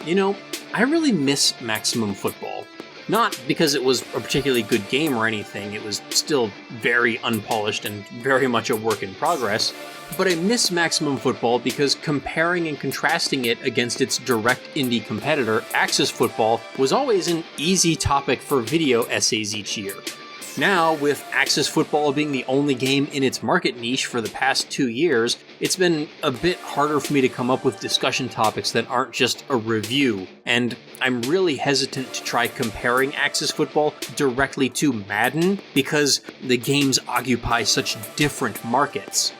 You know, I really miss Maximum Football. Not because it was a particularly good game or anything, it was still very unpolished and very much a work in progress, but I miss Maximum Football because comparing and contrasting it against its direct indie competitor, Axis Football, was always an easy topic for video essays each year. Now, with Axis Football being the only game in its market niche for the past 2 years, it's been a bit harder for me to come up with discussion topics that aren't just a review, and I'm really hesitant to try comparing Axis Football directly to Madden because the games occupy such different markets.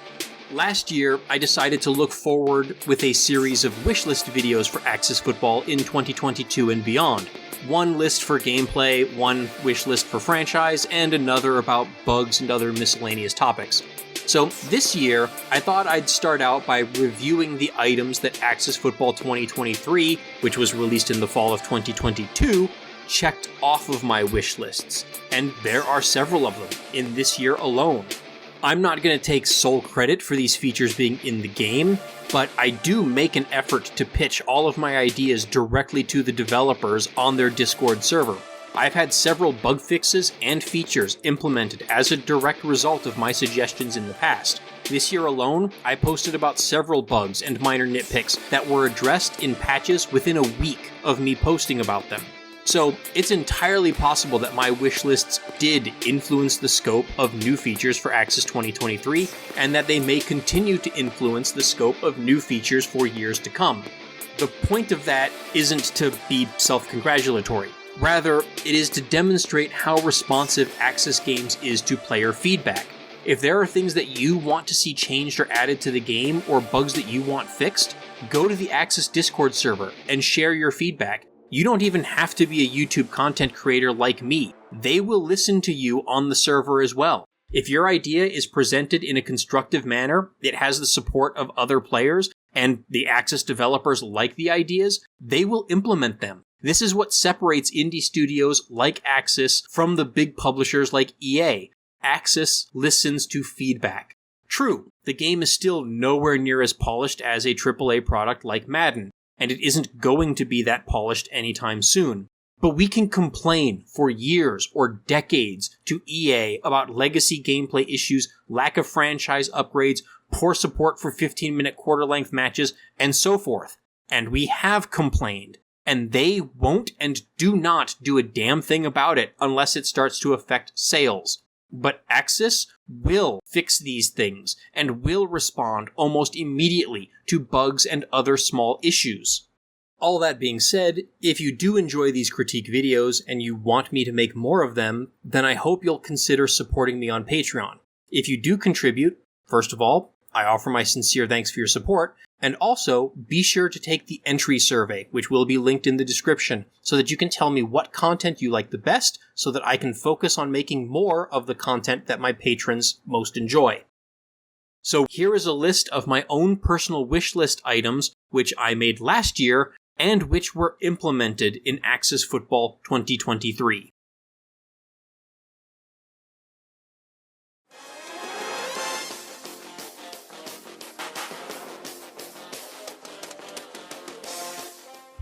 Last year, I decided to look forward with a series of wishlist videos for Axis Football in 2022 and beyond. One list for gameplay, one wish list for franchise, and another about bugs and other miscellaneous topics. So this year, I thought I'd start out by reviewing the items that Axis Football 2023, which was released in the fall of 2022, checked off of my wish lists. And there are several of them in this year alone. I'm not going to take sole credit for these features being in the game, but I do make an effort to pitch all of my ideas directly to the developers on their Discord server. I've had several bug fixes and features implemented as a direct result of my suggestions in the past. This year alone, I posted about several bugs and minor nitpicks that were addressed in patches within a week of me posting about them. So it's entirely possible that my wish lists did influence the scope of new features for Axis 2023, and that they may continue to influence the scope of new features for years to come. The point of that isn't to be self-congratulatory. Rather, it is to demonstrate how responsive Axis Games is to player feedback. If there are things that you want to see changed or added to the game, or bugs that you want fixed, go to the Axis Discord server and share your feedback. You don't even have to be a YouTube content creator like me. They will listen to you on the server as well. If your idea is presented in a constructive manner, it has the support of other players, and the Axis developers like the ideas, they will implement them. This is what separates indie studios like Axis from the big publishers like EA. Axis listens to feedback. True, the game is still nowhere near as polished as a AAA product like Madden, and it isn't going to be that polished anytime soon. But we can complain for years or decades to EA about legacy gameplay issues, lack of franchise upgrades, poor support for 15-minute quarter-length matches, and so forth. And we have complained, and they won't and do not do a damn thing about it unless it starts to affect sales. But Axis will fix these things and will respond almost immediately to bugs and other small issues. All that being said, if you do enjoy these critique videos and you want me to make more of them, then I hope you'll consider supporting me on Patreon. If you do contribute, first of all, I offer my sincere thanks for your support, and also be sure to take the entry survey, which will be linked in the description, so that you can tell me what content you like the best, so that I can focus on making more of the content that my patrons most enjoy. So here is a list of my own personal wish list items, which I made last year, and which were implemented in Axis Football 2023.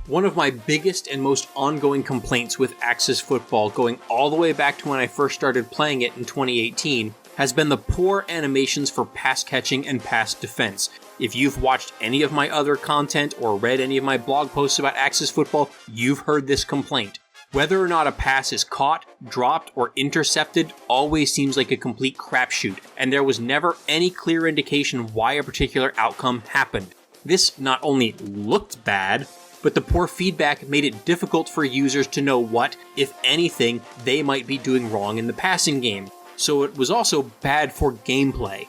One of my biggest and most ongoing complaints with Axis Football, going all the way back to when I first started playing it in 2018, has been the poor animations for pass catching and pass defense. If you've watched any of my other content or read any of my blog posts about Axis Football, you've heard this complaint. Whether or not a pass is caught, dropped, or intercepted always seems like a complete crapshoot, and there was never any clear indication why a particular outcome happened. This not only looked bad, but the poor feedback made it difficult for users to know what, if anything, they might be doing wrong in the passing game, so it was also bad for gameplay.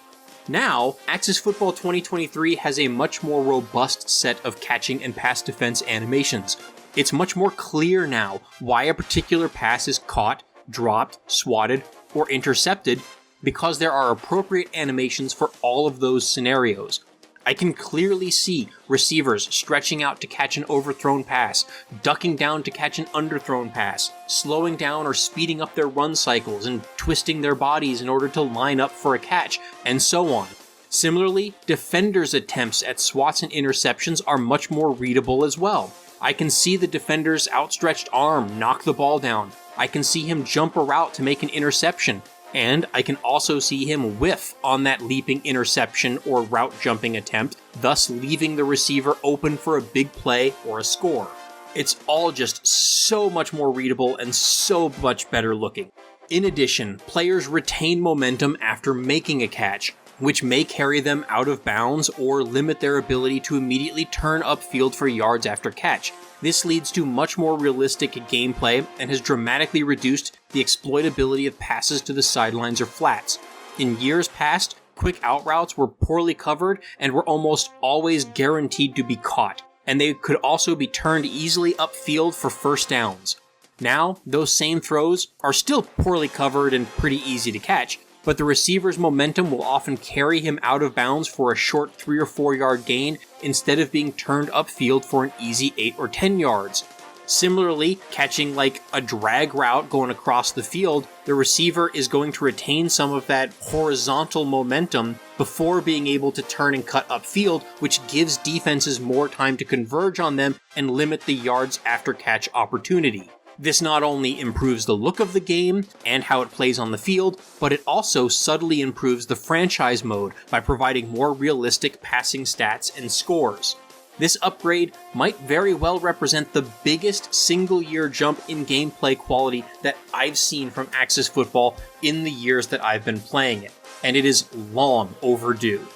Now, Axis Football 2023 has a much more robust set of catching and pass defense animations. It's much more clear now why a particular pass is caught, dropped, swatted, or intercepted, because there are appropriate animations for all of those scenarios. I can clearly see receivers stretching out to catch an overthrown pass, ducking down to catch an underthrown pass, slowing down or speeding up their run cycles, and twisting their bodies in order to line up for a catch, and so on. Similarly, defenders' attempts at swats and interceptions are much more readable as well. I can see the defender's outstretched arm knock the ball down. I can see him jump a route to make an interception. And I can also see him whiff on that leaping interception or route jumping attempt, thus leaving the receiver open for a big play or a score. It's all just so much more readable and so much better looking. In addition, players retain momentum after making a catch, which may carry them out of bounds or limit their ability to immediately turn upfield for yards after catch. This leads to much more realistic gameplay and has dramatically reduced the exploitability of passes to the sidelines or flats. In years past, quick out routes were poorly covered and were almost always guaranteed to be caught, and they could also be turned easily upfield for first downs. Now, those same throws are still poorly covered and pretty easy to catch, but the receiver's momentum will often carry him out of bounds for a short 3 or 4 yard gain instead of being turned upfield for an easy 8 or 10 yards. Similarly, catching like a drag route going across the field, the receiver is going to retain some of that horizontal momentum before being able to turn and cut upfield, which gives defenses more time to converge on them and limit the yards after catch opportunity. This not only improves the look of the game and how it plays on the field, but it also subtly improves the franchise mode by providing more realistic passing stats and scores. This upgrade might very well represent the biggest single-year jump in gameplay quality that I've seen from Axis Football in the years that I've been playing it, and it is long overdue.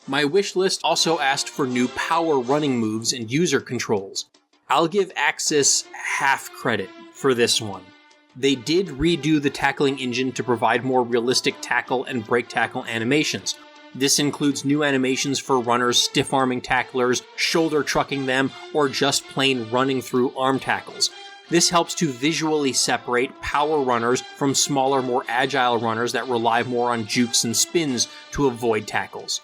My wish list also asked for new power running moves and user controls. I'll give Axis half credit for this one. They did redo the tackling engine to provide more realistic tackle and break tackle animations. This includes new animations for runners stiff-arming tacklers, shoulder trucking them, or just plain running through arm tackles. This helps to visually separate power runners from smaller, more agile runners that rely more on jukes and spins to avoid tackles.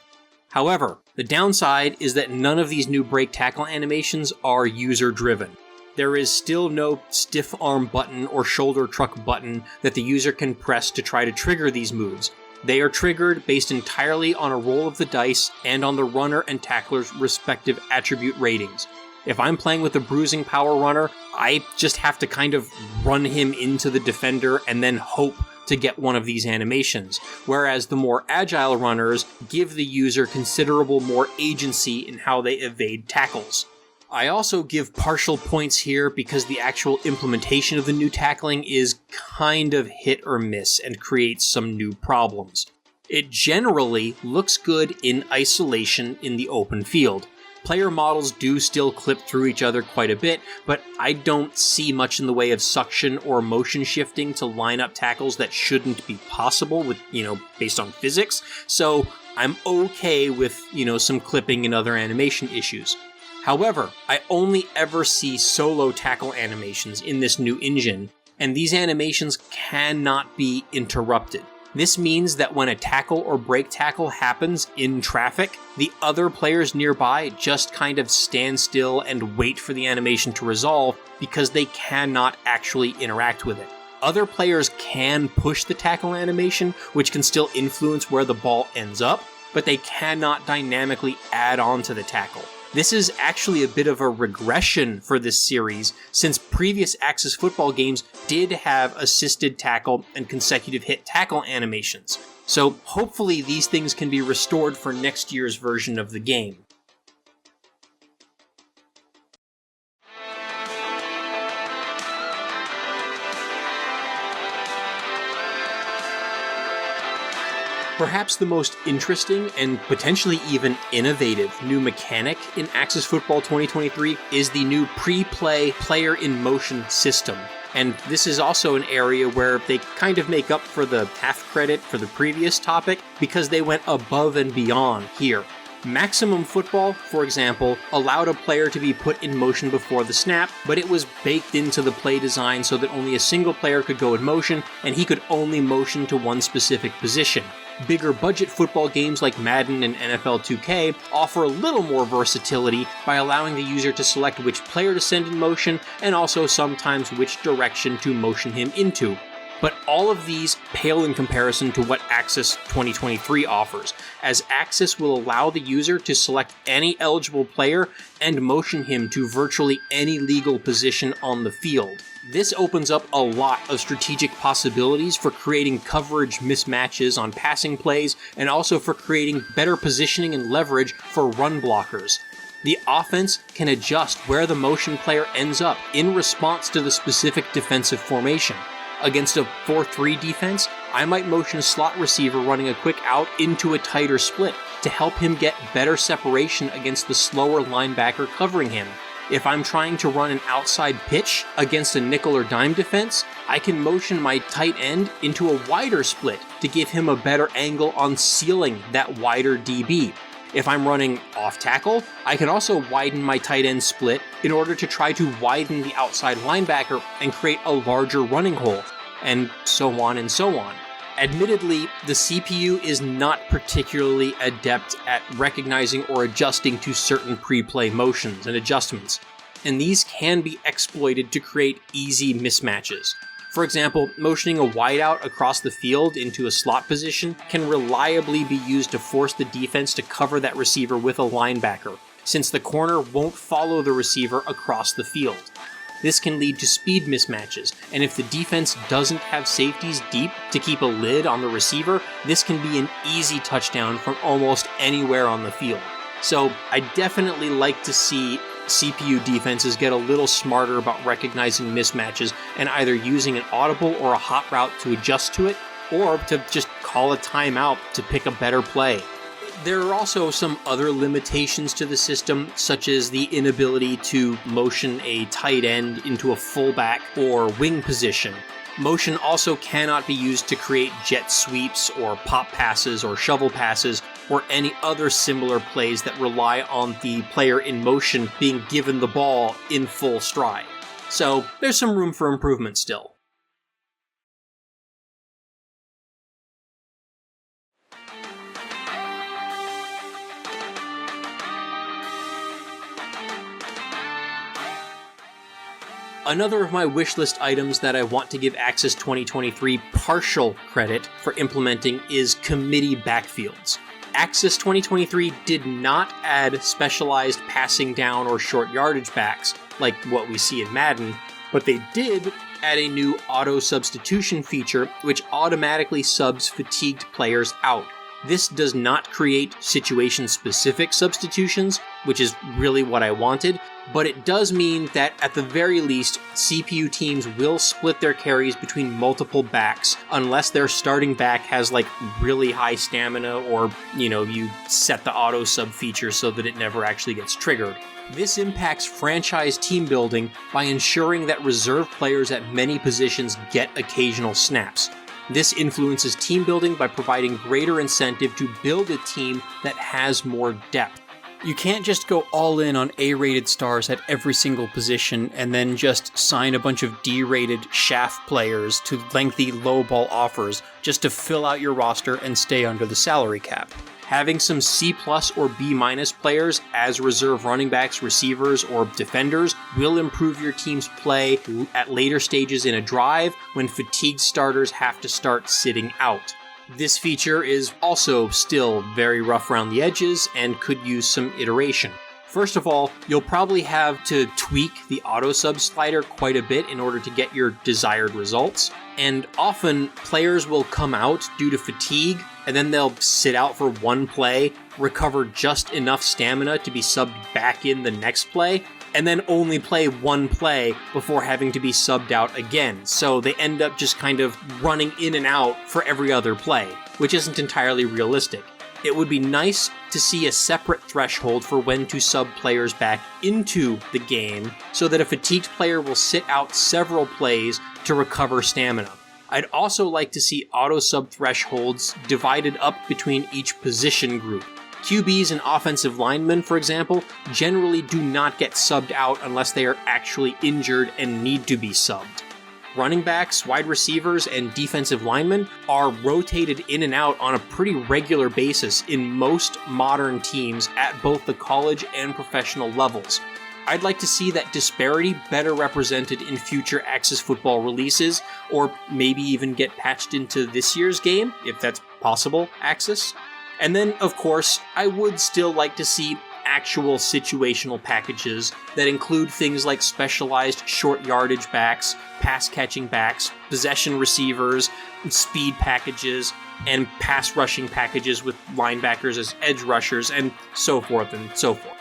However, the downside is that none of these new break tackle animations are user-driven. There is still no stiff arm button or shoulder truck button that the user can press to try to trigger these moves. They are triggered based entirely on a roll of the dice and on the runner and tackler's respective attribute ratings. If I'm playing with a bruising power runner, I just have to kind of run him into the defender and then hope to get one of these animations, whereas the more agile runners give the user considerable more agency in how they evade tackles. I also give partial points here because the actual implementation of the new tackling is kind of hit or miss and creates some new problems. It generally looks good in isolation in the open field. Player models do still clip through each other quite a bit, but I don't see much in the way of suction or motion shifting to line up tackles that shouldn't be possible with, based on physics. So I'm okay with, some clipping and other animation issues. However, I only ever see solo tackle animations in this new engine, and these animations cannot be interrupted. This means that when a tackle or break tackle happens in traffic, the other players nearby just kind of stand still and wait for the animation to resolve because they cannot actually interact with it. Other players can push the tackle animation, which can still influence where the ball ends up, but they cannot dynamically add on to the tackle. This is actually a bit of a regression for this series, since previous Axis Football games did have assisted tackle and consecutive hit tackle animations. So hopefully these things can be restored for next year's version of the game. Perhaps the most interesting and potentially even innovative new mechanic in Axis Football 2023 is the new pre-play player-in-motion system. And this is also an area where they kind of make up for the half credit for the previous topic because they went above and beyond here. Maximum Football, for example, allowed a player to be put in motion before the snap, but it was baked into the play design so that only a single player could go in motion, and he could only motion to one specific position. Bigger budget football games like Madden and NFL 2K offer a little more versatility by allowing the user to select which player to send in motion and also sometimes which direction to motion him into. But all of these pale in comparison to what Axis 2023 offers, as Axis will allow the user to select any eligible player and motion him to virtually any legal position on the field. This opens up a lot of strategic possibilities for creating coverage mismatches on passing plays and also for creating better positioning and leverage for run blockers. The offense can adjust where the motion player ends up in response to the specific defensive formation. Against a 4-3 defense, I might motion a slot receiver running a quick out into a tighter split to help him get better separation against the slower linebacker covering him. If I'm trying to run an outside pitch against a nickel or dime defense, I can motion my tight end into a wider split to give him a better angle on sealing that wider DB. If I'm running off tackle, I can also widen my tight end split in order to try to widen the outside linebacker and create a larger running hole, and so on and so on. Admittedly, the CPU is not particularly adept at recognizing or adjusting to certain pre-play motions and adjustments, and these can be exploited to create easy mismatches. For example, motioning a wideout across the field into a slot position can reliably be used to force the defense to cover that receiver with a linebacker, since the corner won't follow the receiver across the field. This can lead to speed mismatches, and if the defense doesn't have safeties deep to keep a lid on the receiver, this can be an easy touchdown from almost anywhere on the field. So I definitely like to see CPU defenses get a little smarter about recognizing mismatches and either using an audible or a hot route to adjust to it, or to just call a timeout to pick a better play. There are also some other limitations to the system, such as the inability to motion a tight end into a fullback or wing position. Motion also cannot be used to create jet sweeps or pop passes or shovel passes or any other similar plays that rely on the player in motion being given the ball in full stride. So there's some room for improvement still. Another of my wishlist items that I want to give Axis 2023 partial credit for implementing is committee backfields. Axis 2023 did not add specialized passing down or short yardage backs like what we see in Madden, but they did add a new auto substitution feature which automatically subs fatigued players out. This does not create situation-specific substitutions, which is really what I wanted, but it does mean that at the very least, CPU teams will split their carries between multiple backs unless their starting back has like really high stamina or, you set the auto sub feature so that it never actually gets triggered. This impacts franchise team building by ensuring that reserve players at many positions get occasional snaps. This influences team building by providing greater incentive to build a team that has more depth. You can't just go all in on A-rated stars at every single position and then just sign a bunch of D-rated shaft players to lengthy low-ball offers just to fill out your roster and stay under the salary cap. Having some C+ or B- players as reserve running backs, receivers, or defenders will improve your team's play at later stages in a drive when fatigued starters have to start sitting out. This feature is also still very rough around the edges and could use some iteration. First of all, you'll probably have to tweak the auto sub slider quite a bit in order to get your desired results. And often, players will come out due to fatigue, and then they'll sit out for one play, recover just enough stamina to be subbed back in the next play, and then only play one play before having to be subbed out again. So they end up just kind of running in and out for every other play, which isn't entirely realistic. It would be nice to see a separate threshold for when to sub players back into the game so that a fatigued player will sit out several plays to recover stamina. I'd also like to see auto sub thresholds divided up between each position group. QBs and offensive linemen, for example, generally do not get subbed out unless they are actually injured and need to be subbed. running backs, wide receivers, and defensive linemen are rotated in and out on a pretty regular basis in most modern teams at both the college and professional levels. I'd like to see that disparity better represented in future Axis football releases, or maybe even get patched into this year's game, if that's possible, Axis. And then, of course, I would still like to see actual situational packages that include things like specialized short yardage backs, pass catching backs, possession receivers, speed packages, and pass rushing packages with linebackers as edge rushers, and so forth and so forth.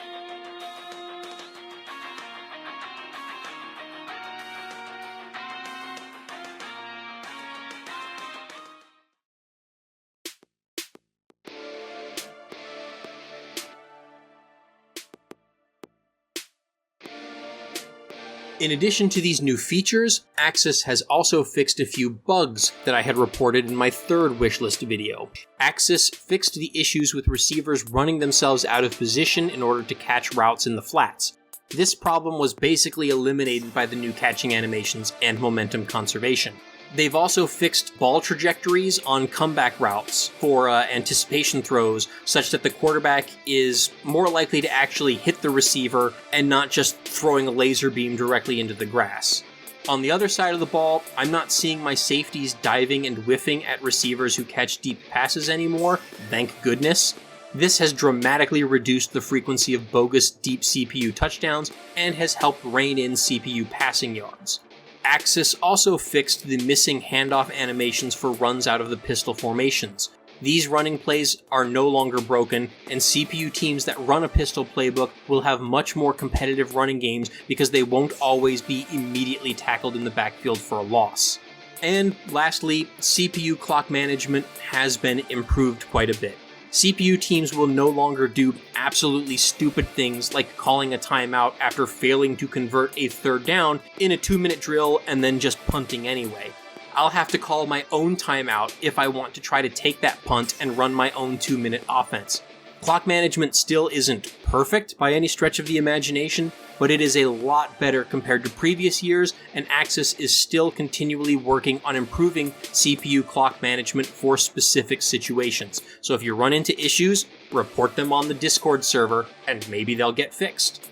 In addition to these new features, Axis has also fixed a few bugs that I had reported in my third wishlist video. Axis fixed the issues with receivers running themselves out of position in order to catch routes in the flats. This problem was basically eliminated by the new catching animations and momentum conservation. They've also fixed ball trajectories on comeback routes for anticipation throws, such that the quarterback is more likely to actually hit the receiver and not just throwing a laser beam directly into the grass. On the other side of the ball, I'm not seeing my safeties diving and whiffing at receivers who catch deep passes anymore, thank goodness. This has dramatically reduced the frequency of bogus deep CPU touchdowns and has helped rein in CPU passing yards. Axis also fixed the missing handoff animations for runs out of the pistol formations. These running plays are no longer broken, and CPU teams that run a pistol playbook will have much more competitive running games because they won't always be immediately tackled in the backfield for a loss. And lastly, CPU clock management has been improved quite a bit. CPU teams will no longer do absolutely stupid things like calling a timeout after failing to convert a third down in a 2-minute drill and then just punting anyway. I'll have to call my own timeout if I want to try to take that punt and run my own 2-minute offense. Clock management still isn't perfect by any stretch of the imagination, but it is a lot better compared to previous years, and Axis is still continually working on improving CPU clock management for specific situations. So if you run into issues, report them on the Discord server, and maybe they'll get fixed.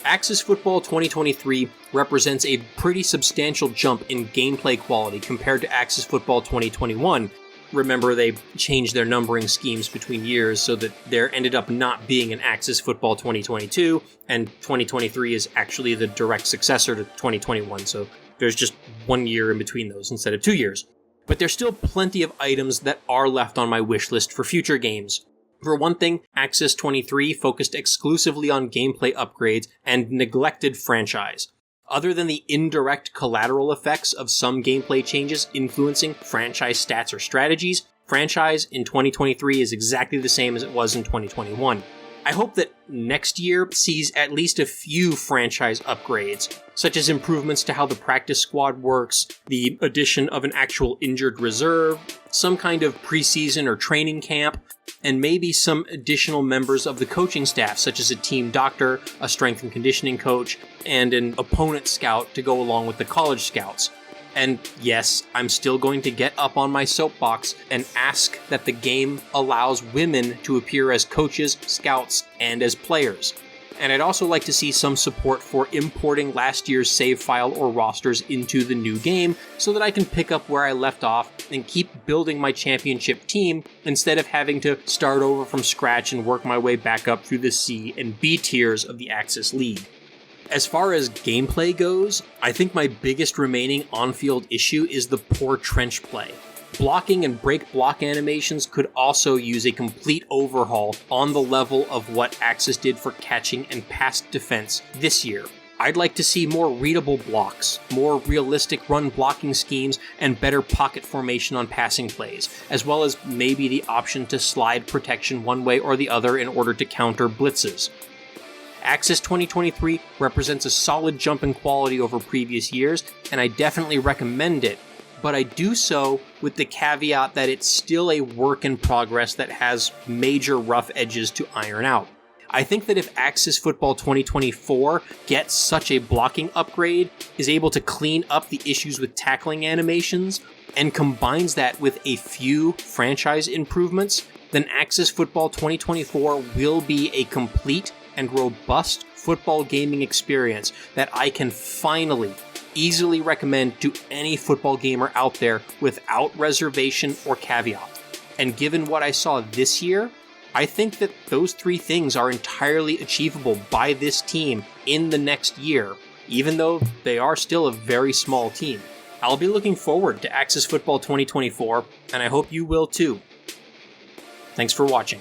Axis Football 2023 represents a pretty substantial jump in gameplay quality compared to Axis Football 2021. Remember, they changed their numbering schemes between years so that there ended up not being an Axis Football 2022, and 2023 is actually the direct successor to 2021, so there's just 1 year in between those instead of 2 years. But there's still plenty of items that are left on my wish list for future games. For one thing, Axis 23 focused exclusively on gameplay upgrades and neglected franchise. Other than the indirect collateral effects of some gameplay changes influencing franchise stats or strategies, franchise in 2023 is exactly the same as it was in 2021. I hope that next year sees at least a few franchise upgrades, such as improvements to how the practice squad works, the addition of an actual injured reserve, some kind of preseason or training camp, and maybe some additional members of the coaching staff, such as a team doctor, a strength and conditioning coach, and an opponent scout to go along with the college scouts. And yes, I'm still going to get up on my soapbox and ask that the game allows women to appear as coaches, scouts, and as players. And I'd also like to see some support for importing last year's save file or rosters into the new game so that I can pick up where I left off and keep building my championship team instead of having to start over from scratch and work my way back up through the C and B tiers of the Axis League. As far as gameplay goes, I think my biggest remaining on-field issue is the poor trench play. Blocking and break block animations could also use a complete overhaul on the level of what Axis did for catching and pass defense this year. I'd like to see more readable blocks, more realistic run blocking schemes, and better pocket formation on passing plays, as well as maybe the option to slide protection one way or the other in order to counter blitzes. Axis 2023 represents a solid jump in quality over previous years, and I definitely recommend it, but I do so with the caveat that it's still a work in progress that has major rough edges to iron out. I think that if Axis Football 2024 gets such a blocking upgrade, is able to clean up the issues with tackling animations, and combines that with a few franchise improvements, then Axis Football 2024 will be a complete and robust football gaming experience that I can finally easily recommend to any football gamer out there without reservation or caveat. And given what I saw this year, I think that those three things are entirely achievable by this team in the next year, even though they are still a very small team. I'll be looking forward to Axis Football 2024, and I hope you will too. Thanks for watching.